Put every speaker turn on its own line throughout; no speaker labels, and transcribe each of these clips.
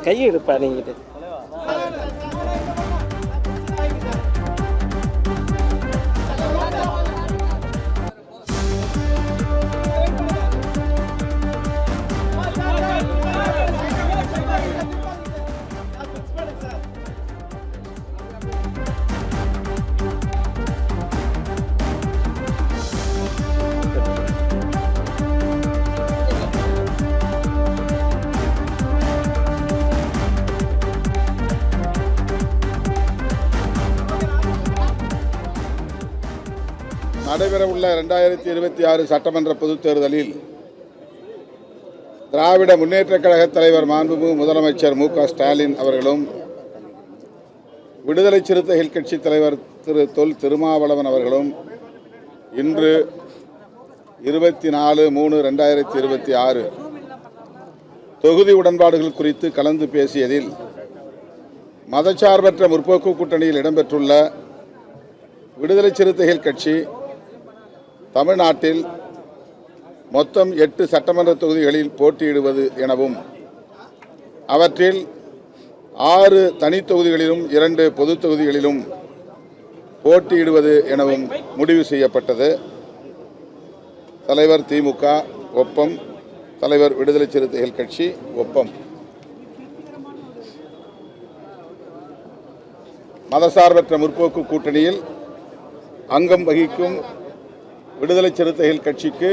கையெடுப்பா நீங்க.
நடைபெறவுள்ள 2026 சட்டமன்ற பொதுத் தேர்தலில் திராவிட முன்னேற்றக் கழக தலைவர் மாண்புமிகு முதலமைச்சர் மு.க.ஸ்டாலின் அவர்களும் விடுதலை சிறுத்தைகள் கட்சி தலைவர் திரு தொல் திருமாவளவன் அவர்களும் இன்று 24/3/2026 தொகுதி உடன்பாடுகள் குறித்து கலந்து பேசியதில் மதச்சார்பற்ற முற்போக்கு கூட்டணியில் இடம்பெற்றுள்ள விடுதலை சிறுத்தைகள் கட்சி தமிழ்நாட்டில் மொத்தம் 8 சட்டமன்ற தொகுதிகளில் போட்டியிடுவது எனவும் அவற்றில் 6 தனி தொகுதிகளிலும் 2 பொது தொகுதிகளிலும் போட்டியிடுவது எனவும் முடிவு செய்யப்பட்டது. தலைவர் திமுக ஒப்பம், தலைவர் விடுதலை சிறுத்தைகள் கட்சி ஒப்பம். மதசார்பற்ற முற்போக்கு கூட்டணியில் அங்கம் வகிக்கும் விடுதலை சிறுத்தைகள் கட்சிக்கு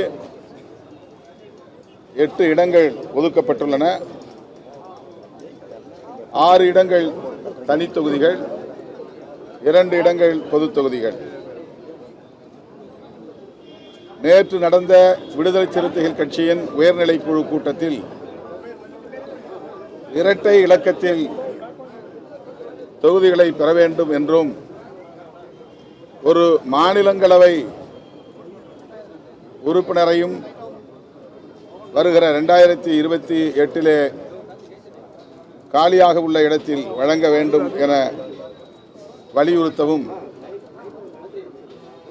8 இடங்கள் ஒதுக்கப்பட்டுள்ளன. 6 இடங்கள் தனி தொகுதிகள், 2 இடங்கள் பொது தொகுதிகள். நேற்று நடந்த விடுதலை சிறுத்தைகள் கட்சியின் உயர்நிலைக்குழு கூட்டத்தில் இரட்டை இலக்கத்தில் தொகுதிகளை பெற வேண்டும் என்றும் ஒரு மாநிலங்களவை உறுப்பினரையும் வருகிற 2028 காலியாக உள்ள இடத்தில் வழங்க வேண்டும் என வலியுறுத்தவும்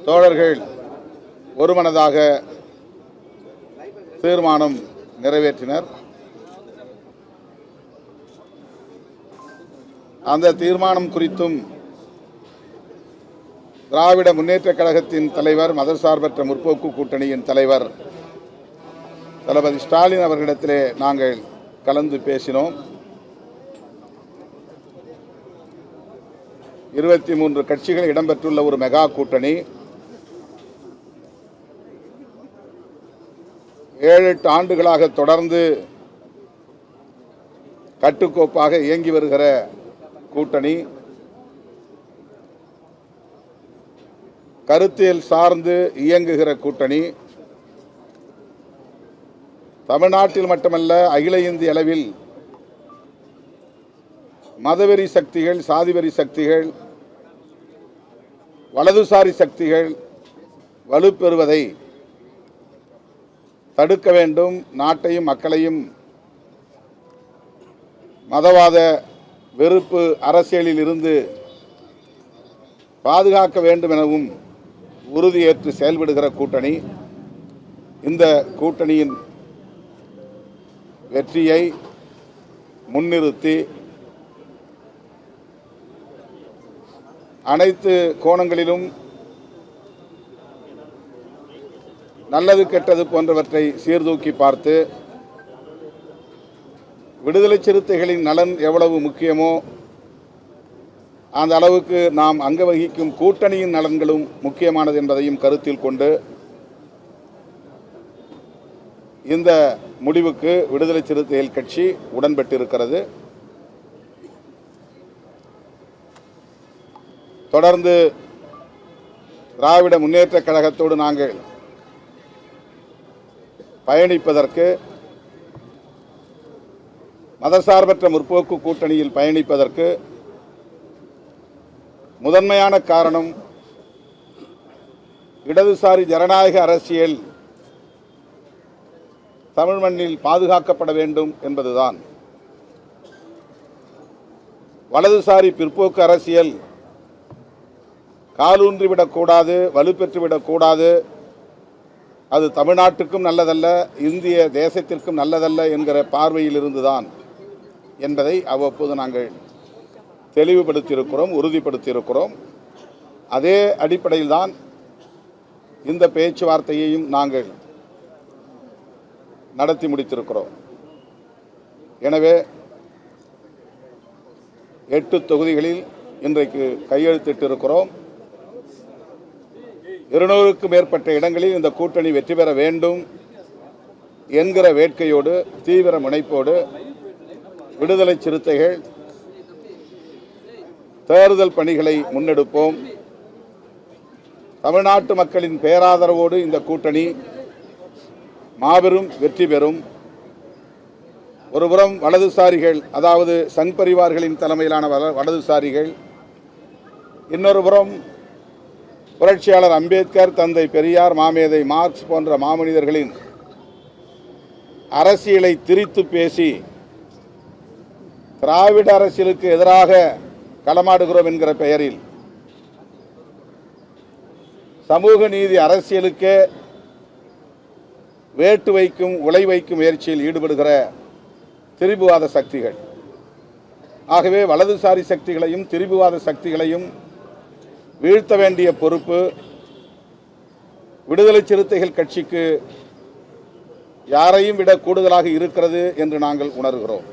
தோழர்கள் ஒருமனதாக தீர்மானம் நிறைவேற்றினர். அந்த தீர்மானம் குறித்தும் திராவிட முன்னேற்றக் கழகத்தின் தலைவர், மதசார்பற்ற முற்போக்கு கூட்டணியின் தலைவர் தளபதி ஸ்டாலின் அவர்களிடத்திலே நாங்கள் கலந்து பேசினோம். 23 கட்சிகள் இடம்பெற்றுள்ள ஒரு மெகா கூட்டணி 7-8 ஆண்டுகளாக தொடர்ந்து கட்டுக்கோப்பாக இயங்கி வருகிற கூட்டணி, கருத்தியல் சார்ந்து இயங்குகிற கூட்டணி, தமிழ்நாட்டில் மட்டுமல்ல அகில இந்திய அளவில் மதவெறி சக்திகள், சாதிவெறி சக்திகள், வலதுசாரி சக்திகள் வலுப்பெறுவதை தடுக்க வேண்டும். நாட்டையும் மக்களையும் மதவாத வெறுப்பு அரசியலில் இருந்து பாதுகாக்க வேண்டும் எனவும் உறுதியேற்று செயல்படுகிற கூட்டணி. இந்த கூட்டணியின் வெற்றியை முன்னிறுத்தி அனைத்து கோணங்களிலும் நல்லது கெட்டது போன்றவற்றை சீர்தூக்கி பார்த்து விடுதலை சிறுத்தைகளின் நலன் எவ்வளவு முக்கியமோ அந்த அளவுக்கு நாம் அங்க வகிக்கும் கூட்டணியின் நலன்களும் முக்கியமானது என்பதையும் கருத்தில் கொண்டு இந்த முடிவுக்கு விடுதலை சிறுத்தைகள் கட்சி உடன்பட்டிருக்கிறது. தொடர்ந்து திராவிட முன்னேற்றக் கழகத்தோடு நாங்கள் பயணிப்பதற்கு, மதசார்பற்ற முற்போக்கு கூட்டணியில் பயணிப்பதற்கு முதன்மையான காரணம் இடதுசாரி ஜனநாயக அரசியல் தமிழ் மண்ணில் பாதுகாக்கப்பட வேண்டும் என்பதுதான். வலதுசாரி பிற்போக்கு அரசியல் காலூன்றிவிடக்கூடாது, வலுப்பெற்றுவிடக்கூடாது, அது தமிழ்நாட்டுக்கும் நல்லதல்ல, இந்திய தேசத்திற்கும் நல்லதல்ல என்கிற பார்வையில் இருந்துதான் என்பதை அவ்வப்போது நாங்கள் தெளிவுபடுத்தியிருக்கிறோம், உறுதிப்படுத்தியிருக்கிறோம். அதே அடிப்படையில் தான் இந்த பேச்சுவார்த்தையையும் நாங்கள் நடத்தி முடித்திருக்கிறோம். எனவே 8 தொகுதிகளில் இன்றைக்கு கையெழுத்திட்டிருக்கிறோம். 200க்கும் மேற்பட்ட இடங்களில் இந்த கூட்டணி வெற்றி பெற வேண்டும் என்கிற வேட்கையோடு, தீவிர முனைப்போடு விடுதலை சிறுத்தைகள் தேர்தல் பணிகளை முன்னெடுப்போம். தமிழ்நாட்டு மக்களின் பேராதரவோடு இந்த கூட்டணி மாபெரும் வெற்றி பெறும். ஒருபுறம் வலதுசாரிகள், அதாவது சங் பரிவார்களின் தலைமையிலான வலதுசாரிகள், இன்னொரு புறம் புரட்சியாளர் அம்பேத்கர், தந்தை பெரியார், மாமேதை மார்க்ஸ் போன்ற மாமனிதர்களின் அரசியலை திரித்து பேசி திராவிட அரசியலுக்கு எதிராக களமாடுகிறோம் என்கிற பெயரில் சமூக நீதி அரசியலுக்கே வேட்டு வைக்கும், உலை வைக்கும் முயற்சியில் ஈடுபடுகிற திரிபுவாத சக்திகள். ஆகவே வலதுசாரி சக்திகளையும் திரிபுவாத சக்திகளையும் வீழ்த்த வேண்டிய பொறுப்பு விடுதலை சிறுத்தைகள் கட்சிக்கு யாரையும் விட கூடுதலாக இருக்கிறது என்று நாங்கள் உணர்கிறோம்.